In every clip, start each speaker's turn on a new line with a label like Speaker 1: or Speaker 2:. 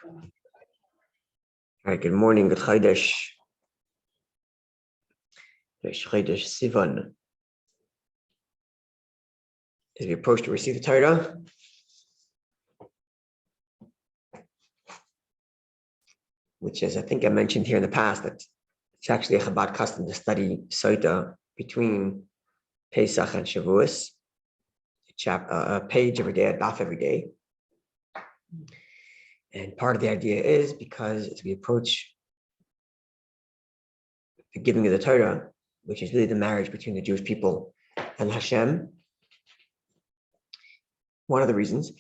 Speaker 1: All right, good morning, good Chodesh. Chodesh Sivan. As we approach to receive the Torah, which is, I think I mentioned here in the past, that it's actually a Chabad custom to study Sotah between Pesach and Shavuos, a page every day, a daf every day. And part of the idea is because as we approach the giving of the Torah, which is really the marriage between the Jewish people and Hashem, one of the reasons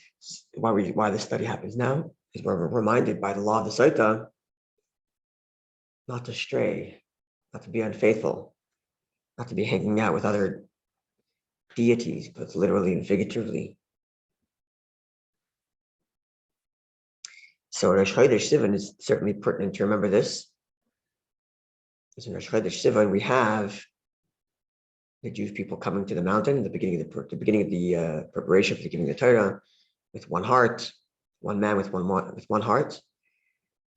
Speaker 1: why this study happens now is we're reminded by the law of the Sotah not to stray, not to be unfaithful, not to be hanging out with other deities, both literally and figuratively. So Rosh Chodesh Sivan is certainly pertinent to remember this. Because in Rosh Chodesh Sivan, we have the Jewish people coming to the mountain at the beginning of the preparation for the giving of the Torah with one heart, one man with one heart,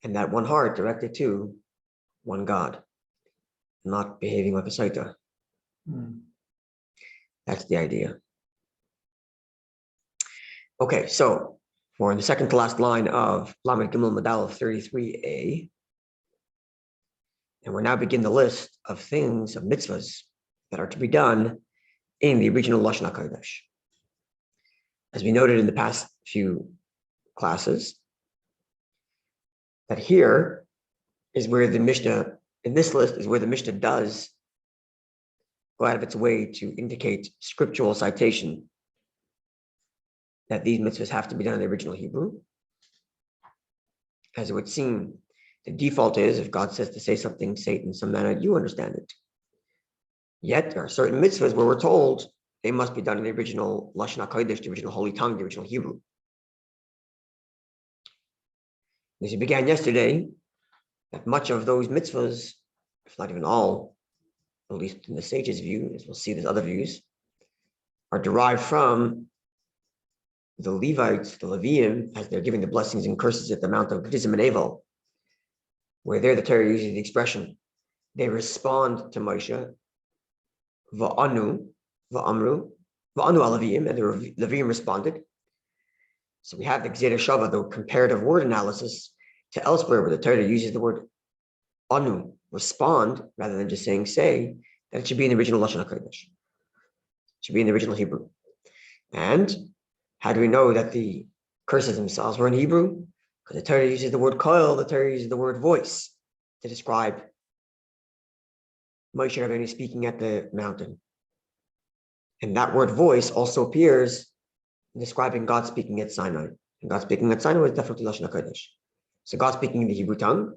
Speaker 1: and that one heart directed to one God, not behaving like a Sotah. That's the idea. Okay, so we're in the second to last line of Lamed Gimel Medal 33a, and we're now begin the list of things, of mitzvahs, that are to be done in the original Lashon HaKodesh. As we noted in the past few classes, that here is where the Mishnah, in this list, is where the Mishnah does go out of its way to indicate scriptural citation that these mitzvahs have to be done in the original Hebrew. As it would seem, the default is, if God says to say something, say it in some manner you understand it. Yet there are certain mitzvahs where we're told they must be done in the original Lashon HaKodesh, the original Holy Tongue, the original Hebrew. As we began yesterday, that much of those mitzvahs, if not even all, at least in the sage's view, as we'll see there's other views, are derived from the Levites, the Leviim, as they're giving the blessings and curses at the Mount of Gezeira and Evel, where there the Torah uses the expression, they respond to Moshe, va'anu, va'amru, va'anu al-Leviim, and the Leviim responded. So we have the Gezeira Shaveh, the comparative word analysis, to elsewhere where the Torah uses the word anu, respond, rather than just saying say, that it should be in the original Lashon HaKodesh. It should be in the original Hebrew. And how do we know that the curses themselves were in Hebrew? Because the Torah uses the word koil, the Torah uses the word voice to describe Moshe Rabbeinu speaking at the mountain. And that word voice also appears in describing God speaking at Sinai. And God speaking at Sinai was definitely Lashon HaKodesh. So God speaking in the Hebrew tongue,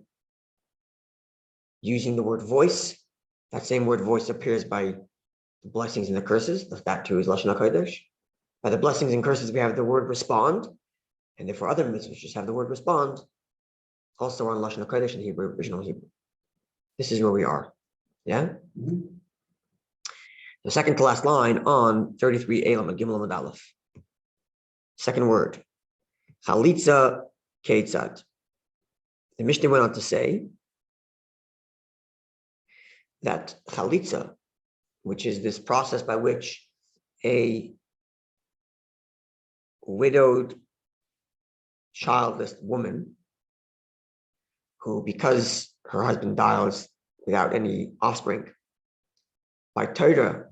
Speaker 1: using the word voice, that same word voice appears by the blessings and the curses. That too is Lashon HaKodesh. By the blessings and curses, we have the word respond, and therefore other mitzvahs just have the word respond, also on Lashon HaKodesh in Hebrew, original Hebrew. This is where we are. Yeah? Mm-hmm. The second to last line on 33a Lamed Gimel Lamed Aleph. Second word, Chalitza Keitzad. The Mishnah went on to say that Chalitza, which is this process by which a widowed, childless woman who, because her husband dies without any offspring, by Torah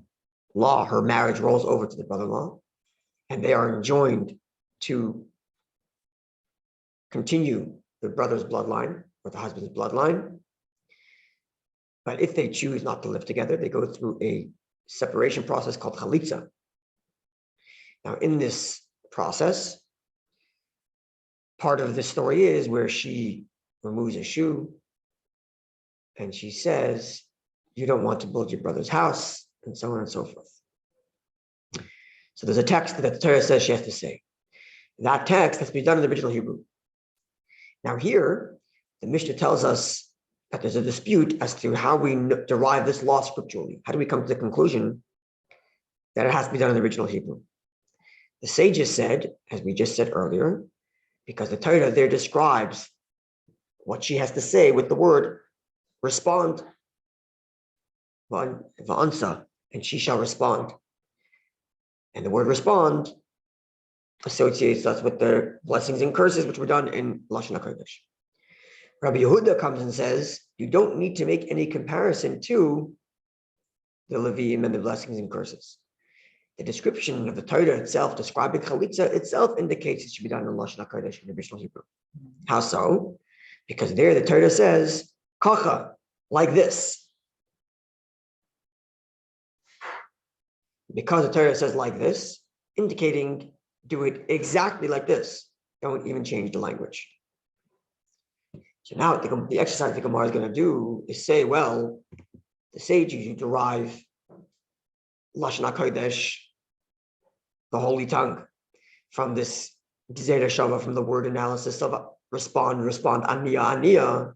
Speaker 1: law, her marriage rolls over to the brother-in-law, and they are enjoined to continue the brother's bloodline or the husband's bloodline. But if they choose not to live together, they go through a separation process called chalitza. Now, in this process, part of the story is where she removes a shoe and she says, you don't want to build your brother's house, and so on and so forth. So there's a text that the Torah says she has to say. That text has to be done in the original Hebrew. Now here, the Mishnah tells us that there's a dispute as to how we derive this law scripturally. How do we come to the conclusion that it has to be done in the original Hebrew? The sages said, as we just said earlier, because the Torah there describes what she has to say with the word respond, va'ansa, and she shall respond. And the word respond associates us with the blessings and curses which were done in Lashon HaKodesh. Rabbi Yehuda comes and says, you don't need to make any comparison to the Leviim and the blessings and curses. The description of the Torah itself, describing Chalitza itself, indicates it should be done in Lashon HaKodesh in the original Hebrew. How so? Because there the Torah says, kacha, like this. Because the Torah says like this, indicating do it exactly like this. Don't even change the language. So now the exercise the Gemara is going to do is say, well, the sages you derive Lashon HaKodesh, the holy tongue, from this Gezeira Shaveh, from the word analysis of respond, aniya.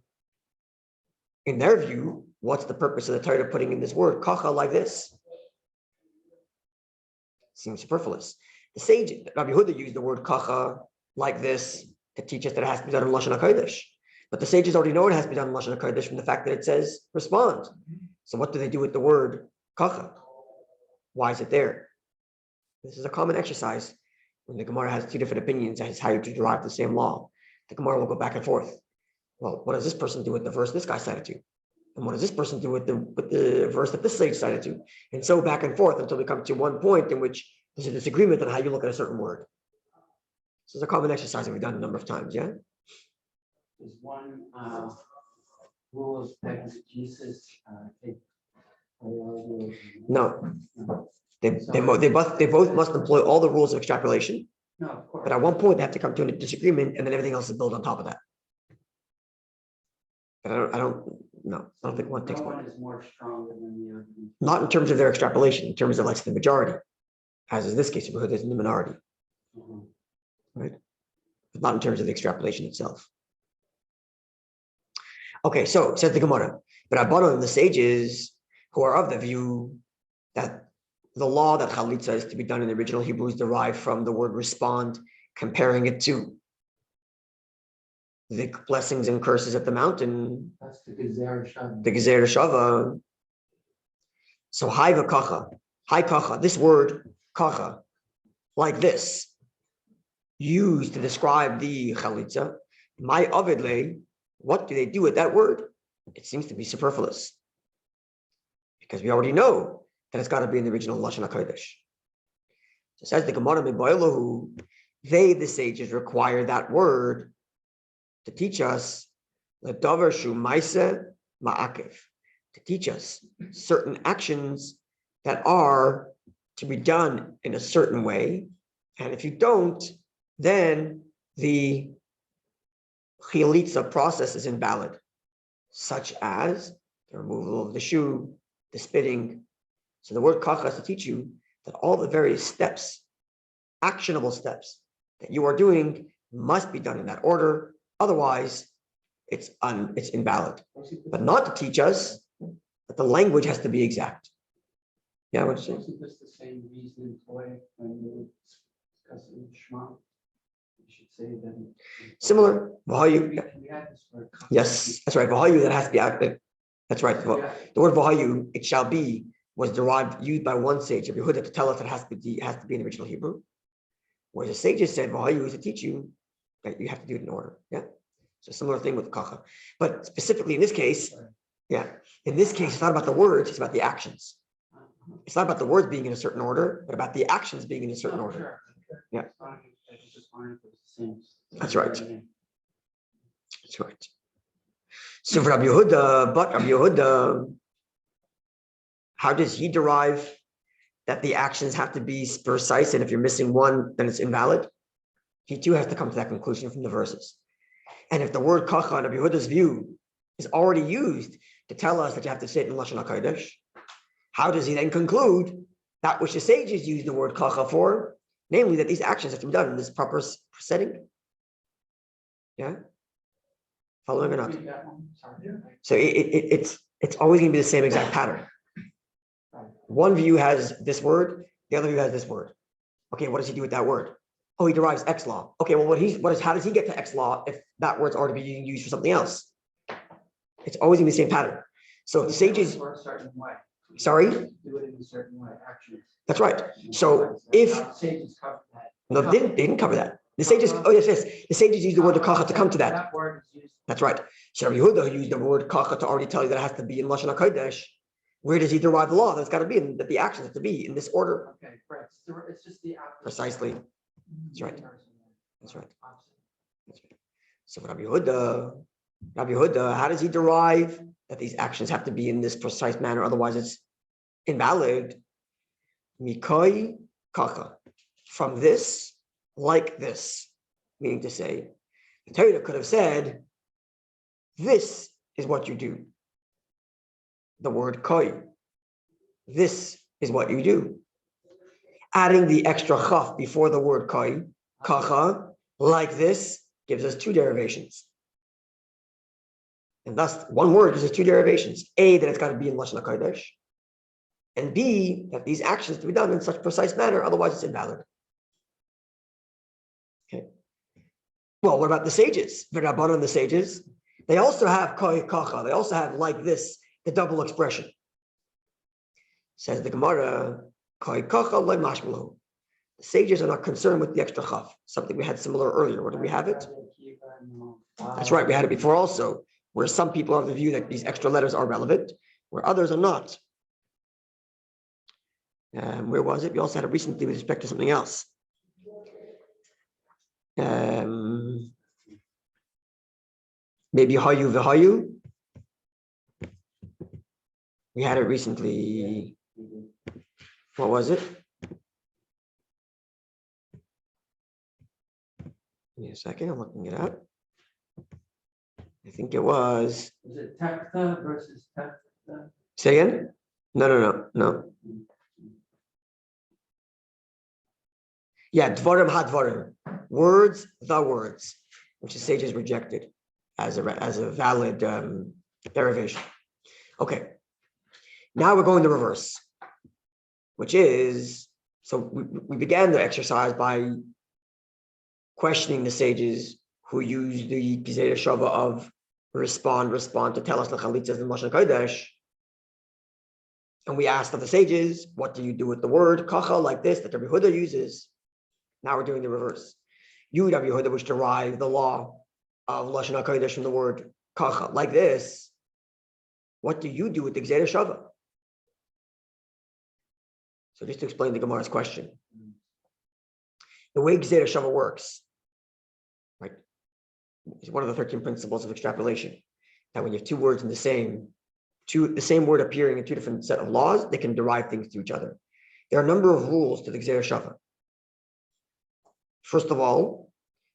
Speaker 1: In their view, what's the purpose of the Torah putting in this word, kacha, like this? Seems superfluous. The sage, Rabbi Yehuda, used the word kacha, like this, to teach us that it has to be done in Lashon HaKodesh. But the sages already know it has to be done in Lashon HaKodesh from the fact that it says respond. So what do they do with the word kacha? Why is it there? This is a common exercise. When the Gemara has two different opinions as how to derive the same law, the Gemara will go back and forth. Well, what does this person do with the verse this guy cited to? And what does this person do with the verse that this sage cited to? And so back and forth until we come to one point in which there's a disagreement on how you look at a certain word. This is a common exercise that we've done a number of times, yeah?
Speaker 2: There's one rule of exegesis.
Speaker 1: No. They both must employ all the rules of extrapolation.
Speaker 2: No, of course.
Speaker 1: But at one point they have to come to a disagreement, and then everything else is built on top of that. But I don't think one takes
Speaker 2: no
Speaker 1: one.
Speaker 2: One is more stronger than the other.
Speaker 1: Not in terms of their extrapolation, in terms of like the majority, as in this case, because it's in the minority. Right? But not in terms of the extrapolation itself. Okay, so says the Gemara, but Rabbanan, the sages who are of the view that the law that Chalitza is to be done in the original Hebrew is derived from the word respond, comparing it to the blessings and curses at the mountain.
Speaker 2: That's the Gezeira Shaveh.
Speaker 1: The Gezeira Shaveh. So haiva kacha, this word kacha, like this, used to describe the Chalitza. My avidle, what do they do with that word? It seems to be superfluous. Because we already know that it's got to be in the original Lashon HaKodesh. So says the Gemara Me'Boilahu, they, the sages, require that word to teach us L'davar shu ma'aseh ma'akev, to teach us certain actions that are to be done in a certain way, and if you don't, then the chilitza process is invalid, such as the removal of the shoe, the spitting. So the word kacha is to teach you that all the various steps, actionable steps that you are doing must be done in that order. Otherwise, it's invalid. But not to teach us that the language has to be exact. Yeah, what did you say?
Speaker 2: Isn't this the same reason employed when you discuss in Shema? You should say that.
Speaker 1: Similar. Vahayu.
Speaker 2: We had this word.
Speaker 1: Yes, that's right. Vahayu, that has to be active. That's right. The word vahayu, it shall be, was used by one sage, Rabbi Yehuda, to tell us it has to be in the original Hebrew. Whereas the sages said vahayu is to teach you that you have to do it in order. Yeah. So similar thing with kacha. But specifically in this case, in this case, it's not about the words, it's about the actions. It's not about the words being in a certain order, but about the actions being in a certain order.
Speaker 2: Sure.
Speaker 1: Yeah. That's right. That's right. So for Rabbi Yehuda, how does he derive that the actions have to be precise, and if you're missing one, then it's invalid? He too has to come to that conclusion from the verses. And if the word kacha in Rabbi Yehuda's view is already used to tell us that you have to say it in Lashon HaKodesh, how does he then conclude that which the sages use the word kacha for, namely that these actions have to be done in this proper setting? Yeah? Following or not? So it's always going to be the same exact pattern. One view has this word, the other view has this word. Okay, what does he do with that word? Oh, he derives X law. Okay, well, how does he get to X law if that word's already being used for something else? It's always in the same pattern. So if the sages,
Speaker 2: for a certain way.
Speaker 1: sorry,
Speaker 2: Do it in a certain way, actions.
Speaker 1: that's right. So if
Speaker 2: Sages cover that.
Speaker 1: no, they didn't cover that. The sages, oh yes, yes. The sages use the word kacha to come to that.
Speaker 2: That word is used.
Speaker 1: That's right. So Rabbi Yehuda used the word kacha to already tell you that it has to be in Lashon HaKodesh. Where does he derive the law? That's got to be in that the actions have to be in this order.
Speaker 2: Okay, correct. It's just the
Speaker 1: Precisely. That's right. That's right. That's right. So Rabbi Yehuda, how does he derive that these actions have to be in this precise manner? Otherwise, it's invalid. Mikoi kacha. From this, like this. Meaning to say, the Torah could have said, this is what you do. The word koi. This is what you do. Adding the extra chaf before the word koi, kacha, like this, gives us two derivations. And thus, one word gives us two derivations. A, that it's got to be in Lashon HaKodesh. And B, that these actions to be done in such precise manner, otherwise it's invalid. Okay. Well, what about the sages? The Rabbanan and the sages, they also have koi kacha. They also have like this, the double expression. Says the Gemara, koi kacha loy mashmalu. The sages are not concerned with the extra chaf. Something we had similar earlier. Where do we have it? That's right. We had it before also, where some people are of the view that these extra letters are relevant, where others are not. Where was it? We also had it recently with respect to something else. Maybe hayu v'hayu. We had it recently. What was it? Give me a second. I'm looking it up. I think it was.
Speaker 2: Is it tekta versus tekta?
Speaker 1: Say again? No. Yeah, dvarim hadvarim. Words, the words, which the sages rejected as a valid derivation. Okay. Now we're going the reverse, which is, so we began the exercise by questioning the sages who used the Gezeira Shaveh of respond to tell us the chalitzas in Lashon Kodesh. And we asked of the sages, what do you do with the word kacha like this that Rabbi Yehuda uses? Now we're doing the reverse. You, Rabbi Yehuda, which derive the law of Lashon HaKodesh from the word kacha like this, what do you do with the Gezeira Shaveh? So just to explain the Gemara's question. The way Gezeira Shaveh works, right, is one of the 13 principles of extrapolation. That when you have two words in the same word appearing in two different set of laws, they can derive things to each other. There are a number of rules to the Gezeira Shaveh. First of all,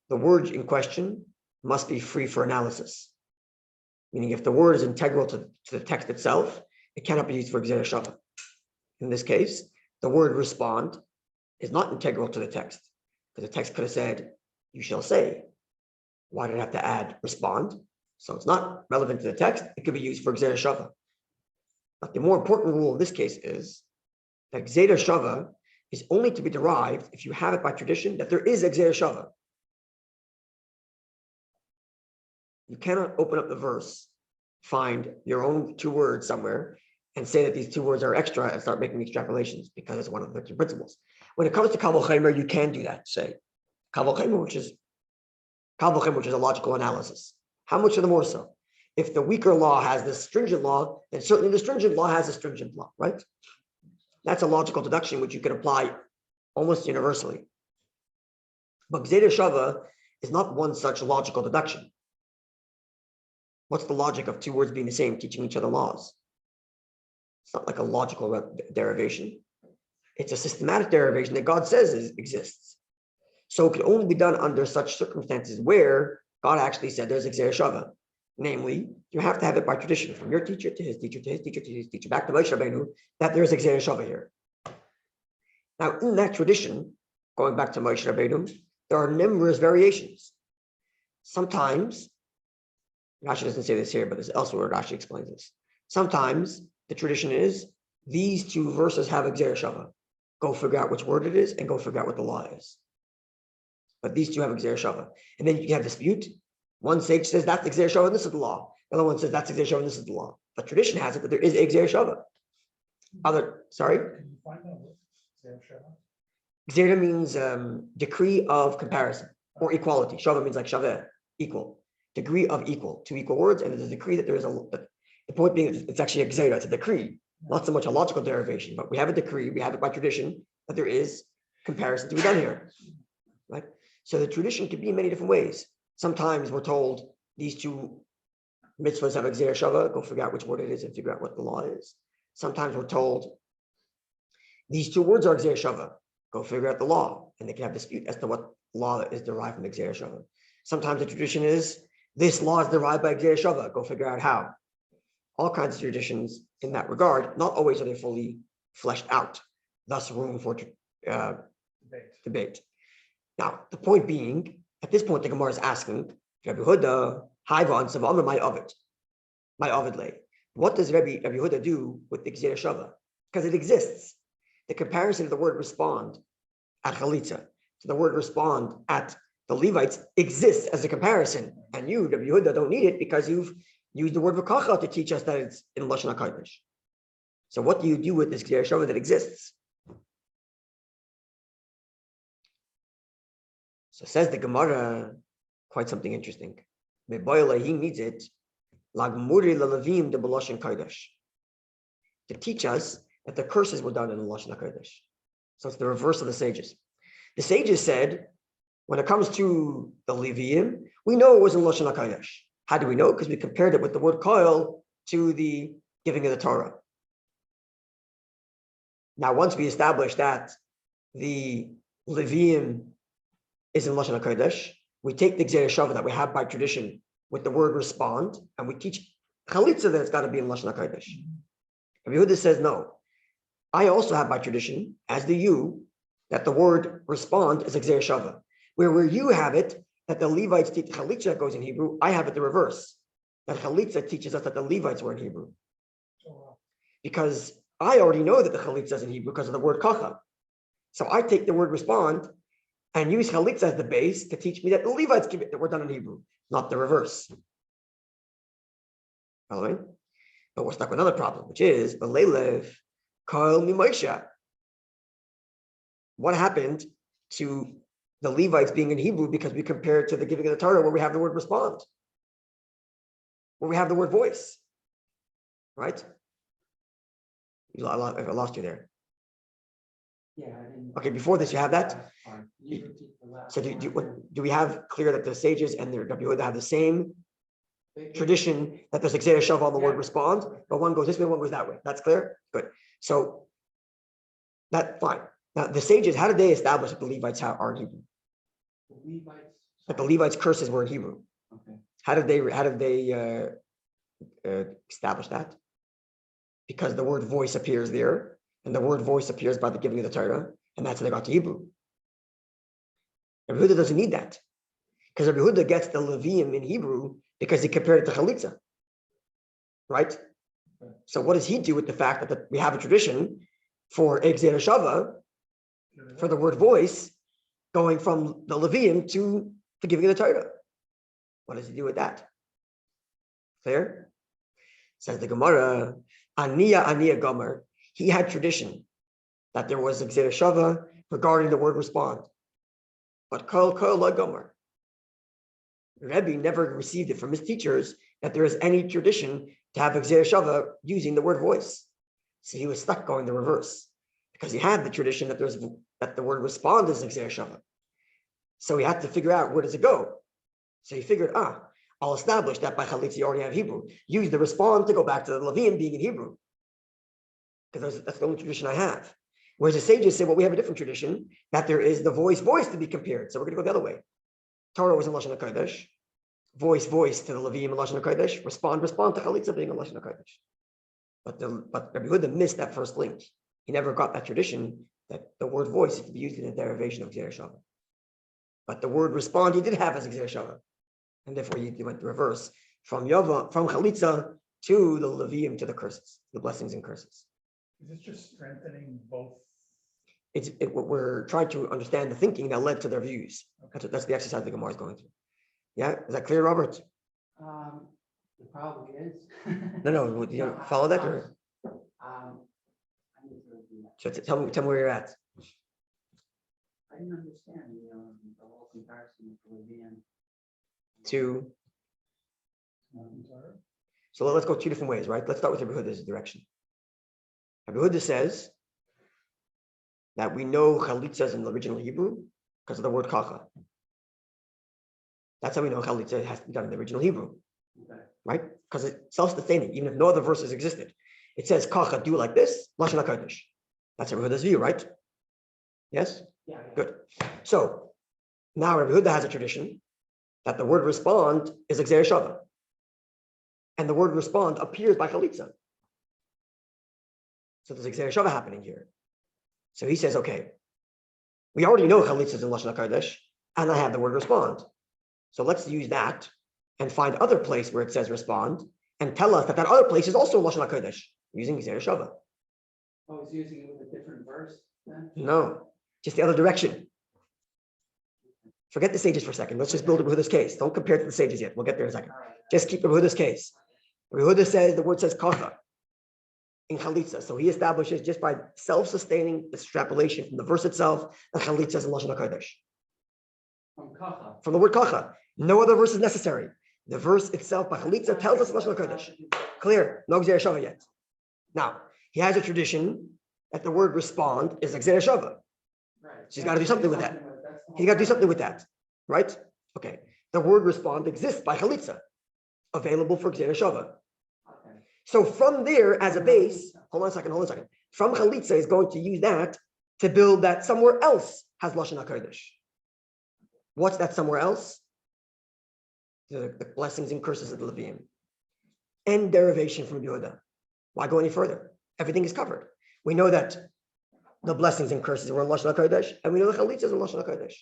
Speaker 1: the word in question must be free for analysis. Meaning if the word is integral to the text itself, it cannot be used for Gezeira Shaveh. In this case, the word respond is not integral to the text. Because the text could have said, you shall say. Why did it have to add respond? So it's not relevant to the text. It could be used for Gezeira Shaveh. But the more important rule in this case is that Gezeira Shaveh is only to be derived if you have it by tradition that there is a Gezeira Shaveh. You cannot open up the verse, find your own two words somewhere, and say that these two words are extra and start making extrapolations because it's one of the 13 principles. When it comes to Kal V'chomer, you can do that. Say Kal V'chomer, which is a logical analysis. How much of the more so? If the weaker law has this stringent law, then certainly the stringent law has a stringent law, right? That's a logical deduction which you can apply almost universally. But Gezeira Shaveh is not one such logical deduction. What's the logic of two words being the same, teaching each other laws? It's not like a logical derivation. It's a systematic derivation that God says exists. So it can only be done under such circumstances where God actually said there's a Gezeira Shaveh. Namely, you have to have it by tradition, from your teacher to his teacher to his teacher to his teacher, back to Moshe Rabbeinu, that there's a Gezeira Shaveh here. Now, in that tradition, going back to Moshe Rabbeinu, there are numerous variations. Sometimes, Rashi doesn't say this here, but there's elsewhere Rashi explains this. Sometimes the tradition is these two verses have a Gezeira Shaveh. Go figure out which word it is and go figure out what the law is. but these two have Gezeira Shaveh. And then you have dispute. One sage says that's Gezeira Shaveh and this is the law. The other one says that's Gezeira Shaveh and this is the law. The tradition has it that there is a Gezeira Shaveh. Sorry?
Speaker 3: Can you find out what Gezeira Shaveh?
Speaker 1: Gezeira means decree of comparison or equality. Shaveh means like Shaveh, equal. Degree of equal, two equal words, and there's a decree that there is the point being it's actually a Gezeira, it's a decree, not so much a logical derivation, but we have a decree, we have it by tradition that there is comparison to be done here, right? So the tradition can be in many different ways. Sometimes we're told these two mitzvahs have a Gezeira Shaveh, go figure out which word it is and figure out what the law is. Sometimes we're told these two words are Gezeira Shaveh, go figure out the law, and they can have dispute as to what law is derived from Gezeira Shaveh. Sometimes the tradition is this law is derived by Gezeira Shaveh, go figure out how. All kinds of traditions in that regard, not always are they fully fleshed out, thus room for debate. Now, the point being, at this point, the Gemara is asking, Rabbi Huda, Haivan, Savamah, my Ovid lay. What does Rabbi Huda do with the Gezeira Shaveh? Because it exists. The comparison of the word respond at Chalitza to the word respond at the Levites exists as a comparison. And you, Rabbi Huda, don't need it because you've used the word v'kacha to teach us that it's in Lashon HaKodesh. So what do you do with this Gezeira Shaveh that exists? So says the Gemara, quite something interesting. He needs it to teach us that the curses were done in the Lashon HaKodesh. So it's the reverse of the sages. The sages said, when it comes to the Leviim, we know it was in Lashon HaKodesh. How do we know? Because we compared it with the word koil to the giving of the Torah. Now, once we establish that the Leviim is in Lashon HaKodesh, we take the Gezeira Shaveh that we have by tradition with the word respond, and we teach Chalitza that it's got to be in Lashon HaKodesh. Rabbi Yehuda says, no. I also have by tradition, as do you, that the word respond is Gezeira Shaveh. Where you have it, that the Levites teach Chalitza goes in Hebrew, I have it the reverse. That Chalitza teaches us that the Levites were in Hebrew. Because I already know that the Chalitza is in Hebrew because of the word kacha. So I take the word respond and use Chalitza as the base to teach me that the Levites give it that we're done in Hebrew, not the reverse. Following? But we're stuck with another problem, which is B'leilev Kol Mimoisha. What happened to the Levites being in Hebrew because we compare it to the giving of the Torah where we have the word respond, where we have the word voice, right? I lost you there.
Speaker 2: Yeah.
Speaker 1: Okay, before this, you have that? So do we have clear that the sages and the Rabbi Yehuda have the same tradition that there's Gezeira Shaveh on the word respond, but one goes this way, one goes that way? That's clear? Good. So that's fine. Now, the sages, how did they establish that the Levites are in Hebrew? That the Levites' curses were in Hebrew.
Speaker 2: Okay.
Speaker 1: How did they establish that? Because the word voice appears there, and the word voice appears by the giving of the Torah, and that's how they got to Hebrew. Rabbi Yehuda doesn't need that, because Rabbi Yehuda gets the Leviim in Hebrew because he compared it to Chalitza, right?
Speaker 2: Okay.
Speaker 1: So what does he do with the fact that we have a tradition for Gezeira Shaveh, for the word voice, going from the Leviim to the giving of the Torah? What does he do with that? Clear? Says the Gemara, Aniya Gomer. He had tradition that there was a Gezeira Shaveh regarding the word respond. But Kol La Gomer. Rabbi never received it from his teachers that there is any tradition to have a Gezeira Shaveh using the word voice. So he was stuck going the reverse because he had the tradition that the word respond is Gezeira Shaveh. So he had to figure out where does it go. So he figured, I'll establish that by Chalitza you already have Hebrew. Use the respond to go back to the Leviim being in Hebrew. Because that's the only tradition I have. Whereas the sages say, well, we have a different tradition, that there is the voice to be compared. So we're going to go the other way. Torah was in Lashon HaKodesh. Voice to the Leviim in Lashon HaKodesh. Respond to Chalitza being in Lashon HaKodesh. But Rabbi Yehuda missed that first link. He never got that tradition that the word voice is to be used in a derivation of Gezeira Shaveh. But the word respond he did have as Gezeira Shaveh. And therefore he went the reverse from Chalitza to the Leviim to the curses, the blessings and curses.
Speaker 3: Is it just strengthening both?
Speaker 1: we're trying to understand the thinking that led to their views. That's the exercise the Gemara is going through. Yeah, is that clear, Robert?
Speaker 2: It probably is.
Speaker 1: No. Do you follow that or?
Speaker 2: I need to review that.
Speaker 1: So tell me where you're at.
Speaker 2: I didn't understand the whole comparison with Levian.
Speaker 1: So let's go two different ways, right? Let's start with Rabbi Huda's direction. Rabbi Huda says that we know chalitza in the original Hebrew because of the word kacha. That's how we know chalitza has to be done in the original Hebrew, right? Because it's self-sustaining, even if no other verses existed. It says kacha, do like this, lashon hakodesh. That's Rabbi Huda's view, right? Yes?
Speaker 2: Yeah.
Speaker 1: Good. So now Rabbi Huda has a tradition that the word respond is Gezeira Shaveh. And the word respond appears by chalitza. So there's Gezeira Shaveh happening here. So he says, okay, we already know chalitza is in lashon hakodesh, and I have the word respond. So let's use that and find other place where it says respond and tell us that other place is also lashon hakodesh using Gezeira Shaveh.
Speaker 2: Oh, he's using it with a different verse then?
Speaker 1: No, just the other direction. Forget the sages for a second. Let's just build Rabbi Huda's case. Don't compare it to the sages yet. We'll get there in a second. Just keep Rabbi Huda's case. Rabbi Huda says the word says kacha in chalitza. So he establishes just by self-sustaining extrapolation from the verse itself that chalitza is in lashon hakodesh.
Speaker 2: From kacha.
Speaker 1: From the word kacha. No other verse is necessary. The verse itself by chalitza tells us lashon hakodesh. Clear. No Gezeira Shaveh yet. Now he has a tradition that the word respond is Gezeira Shaveh.
Speaker 2: Right.
Speaker 1: So he's got to do something with that. He's got to do something with that, right? Okay. The word respond exists by chalitza, available for Gezeira Shaveh.
Speaker 2: Okay.
Speaker 1: So from there, as a base, hold on a second. From chalitza is going to use that to build that somewhere else has lashon hakodesh. What's that somewhere else? The blessings and curses of the Leviim. And derivation from Yehuda. Why go any further? Everything is covered. We know that the blessings and curses were in lashon hakodesh, and we know the chalitza is in lashon hakodesh.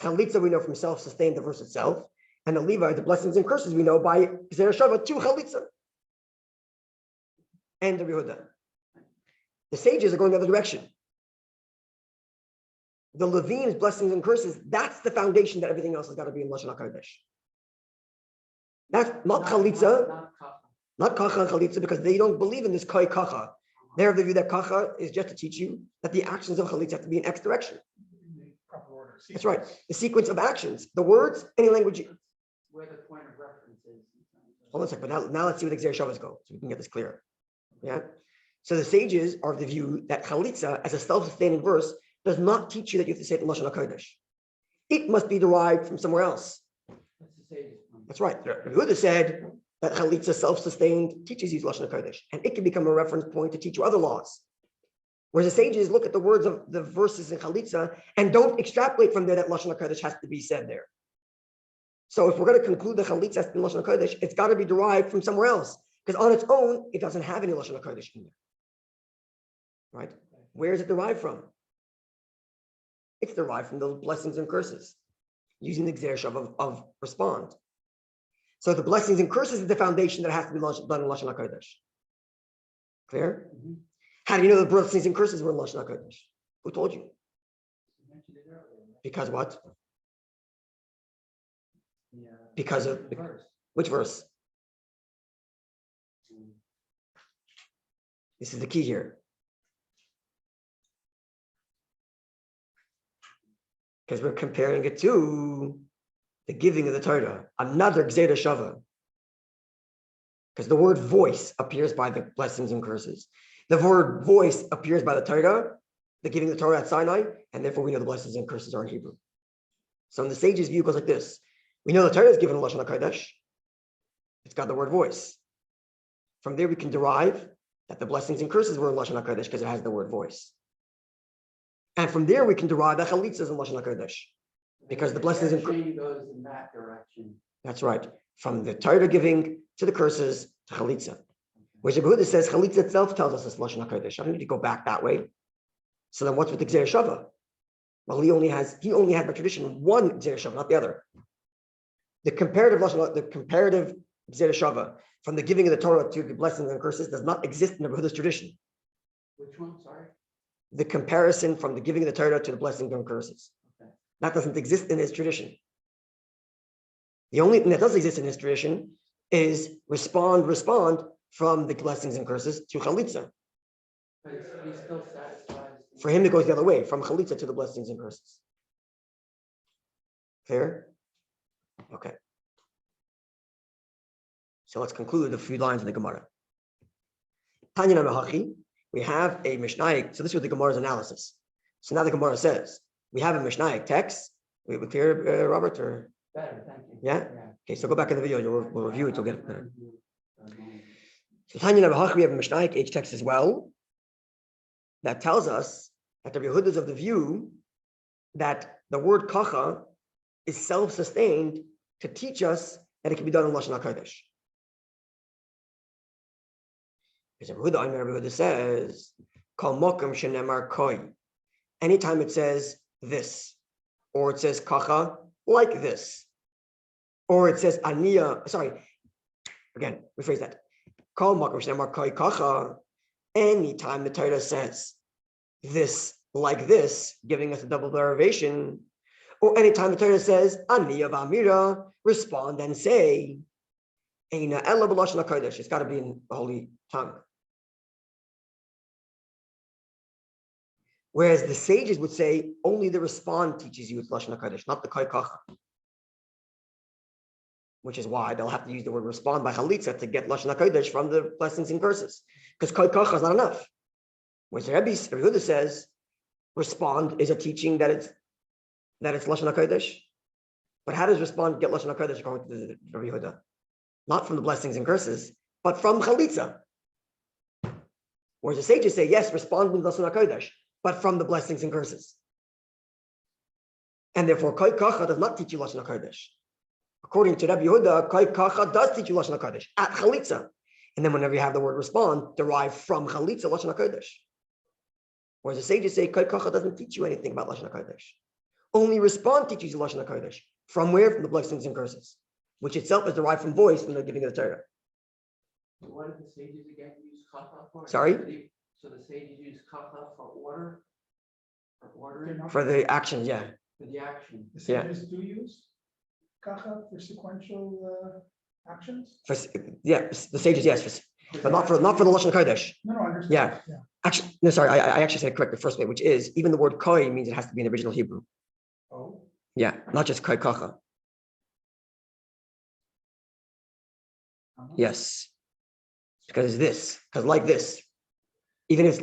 Speaker 1: Chalitza we know from self-sustained, the verse itself, and the Levi, the blessings and curses we know by Gezeira Shaveh to chalitza. And the Yehuda. The sages are going the other direction. The Leviim's blessings and curses, that's the foundation that everything else has got to be in lashon hakodesh. That's not chalitza, not kacha and chalitza, because they don't believe in this koi kacha. They have the view that kacha is just to teach you that the actions of chalitza have to be in X direction.
Speaker 3: Proper order.
Speaker 1: That's right. The sequence of actions, the words, any language.
Speaker 2: Where the point of reference is.
Speaker 1: Hold on a second. But now let's see where the Gezeira Shaveh go, so we can get this clear. Yeah. So the sages are of the view that chalitza, as a self-sustaining verse, does not teach you that you have to say it in lashon hakodesh. It must be derived from somewhere else.
Speaker 2: That's the sage's point.
Speaker 1: That's right. Rabbi Huda said that chalitza, self-sustained, teaches you lashon hakodesh, and it can become a reference point to teach you other laws. Whereas the sages look at the words of the verses in chalitza and don't extrapolate from there that lashon hakodesh has to be said there. So if we're going to conclude that chalitza has to be lashon hakodesh, it's got to be derived from somewhere else, because on its own it doesn't have any lashon hakodesh in there. Right? Where is it derived from? It's derived from the blessings and curses, using the Gezeira Shaveh of respond. So the blessings and curses is the foundation that has to be done in lashon hakodesh. Clear? Mm-hmm. How do you know the blessings and curses were in lashon hakodesh? Who told you? Because what? Because of which verse? This is the key here. Because we're comparing it to the giving of the Torah, another Gezeira Shaveh. Because the word voice appears by the blessings and curses. The word voice appears by the Torah, the giving of the Torah at Sinai, and therefore we know the blessings and curses are in Hebrew. So in the sages' view, it goes like this. We know the Torah is given in lashon hakodesh. It's got the word voice. From there we can derive that the blessings and curses were in lashon hakodesh because it has the word voice. And from there we can derive that chalitza is in lashon hakodesh because the blessings and curses
Speaker 2: goes in that direction.
Speaker 1: That's right. From the Torah giving to the curses to chalitza. Whereas Rabbi Huda says chalitza itself tells us it's lashon hakodesh. I don't need to go back that way. So then what's with the Gezeira Shaveh? Well, he only has by tradition one Gezeira Shaveh, not the other. The comparative Gezeira Shaveh from the giving of the Torah to the blessings and curses does not exist in Rabbi Huda's tradition.
Speaker 2: Which one? Sorry.
Speaker 1: the comparison from the giving of the Torah to the blessings and curses.
Speaker 2: Okay.
Speaker 1: That doesn't exist in his tradition. The only thing that does exist in his tradition is respond from the blessings and curses to chalitza.
Speaker 2: But he still satisfies.
Speaker 1: For him, it goes the other way, from chalitza to the blessings and curses. Fair? Okay. So let's conclude the few lines in the Gemara. Tanya Namahachi, we have a Mishnaic. So this was the Gemara's analysis. So now the Gemara says, we have a Mishnaic text. We clear, Robert? Or?
Speaker 2: Better, thank you.
Speaker 1: Yeah? Okay, so go back in the video, we'll review it, you'll get it better. So Tanya Namahachi, we have a Mishnaic H text as well. That tells us that the Yehuda is of the view that the word kacha is self-sustained to teach us that it can be done in Lashon HaKodesh. Because Rabbi Yehuda says, Kol mokum shenemar koi. Anytime it says this, or it says kacha, like this, or it says aniya, again, rephrase that. Kol mokum shenemar koi kacha. Anytime the Torah says this, like this, giving us a double derivation, or anytime the Torah says aniya v'amira, respond and say, Eina ela b'lashon HaKodesh. It's got to be in the holy tongue. Whereas the sages would say only the respond teaches you it's Lashon HaKodesh, not the Kai Kacha. Which is why they'll have to use the word respond by Chalitza to get Lashon HaKodesh from the blessings and curses. Because Kai Kacha is not enough. Whereas Rabbi Yehuda says respond is a teaching that it's Lashon HaKodesh. But how does respond get Lashon HaKodesh according to Rabbi Yehuda? Not from the blessings and curses, but from Chalitza. Whereas the sages say, yes, respond with Lashon HaKodesh, but from the blessings and curses. And therefore, Kai Kacha does not teach you Lashon HaKodesh. According to Rabbi Yehuda, Kai Kacha does teach you Lashon HaKodesh at Chalitza. And then whenever you have the word respond, derived from Chalitza, Lashon HaKodesh. Whereas the sages say, Kai Kacha doesn't teach you anything about Lashon HaKodesh. Only respond teaches you Lashon HaKodesh. From where? From the blessings and curses, which itself is derived from voice from the giving of the Torah.
Speaker 2: What did the sages again use kacha for?
Speaker 1: Sorry?
Speaker 2: So the sages use kacha for order? For ordering?
Speaker 1: For the actions, yeah.
Speaker 2: For the action.
Speaker 3: The sages do use kacha for sequential actions?
Speaker 1: The sages, yes, but not for the Lashon Kodesh.
Speaker 3: No, I understand.
Speaker 1: Yeah. Actually, no, sorry, I actually said it correct the first way, which is even the word koi means it has to be in the original Hebrew.
Speaker 3: Oh.
Speaker 1: Yeah, not just koi kacha. Yes, because like this. Even if,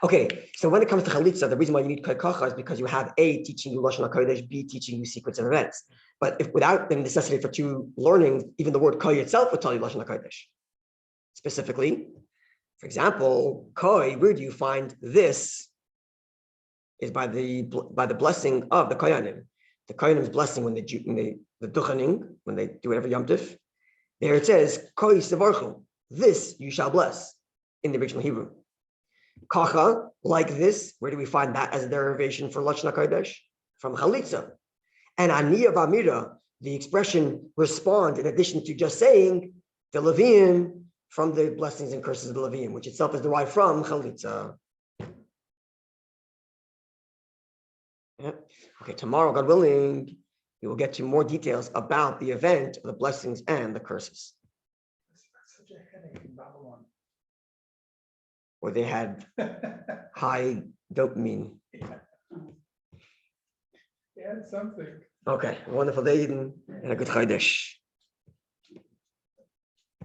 Speaker 1: okay, so when it comes to chalitza, the reason why you need koi kacha is because you have A, teaching you Lashon HaKodesh, B, teaching you sequence of events. But if without the necessity for two learnings, even the word koi itself would tell you Lashon HaKodesh. Specifically, for example, koi, where do you find this? Is by the blessing of the koyanim. The koyanim's blessing when they the duchaning, when they do whatever Yom Tif. There it says, koi sevarchu, this you shall bless, in the original Hebrew. Kacha, like this, where do we find that as a derivation for Lashon HaKodesh? From Chalitza. And Aniya V'Amira, the expression respond, in addition to just saying, the Leviim, from the blessings and curses of the Leviim, which itself is derived from Chalitza. Yeah. Okay, tomorrow, God willing, we will get to more details about the event of the blessings and the curses.
Speaker 3: That's such a headache in Babylon.
Speaker 1: Where they had high dopamine.
Speaker 3: They had something.
Speaker 1: Okay, wonderful day, Eden, and a good Chodesh.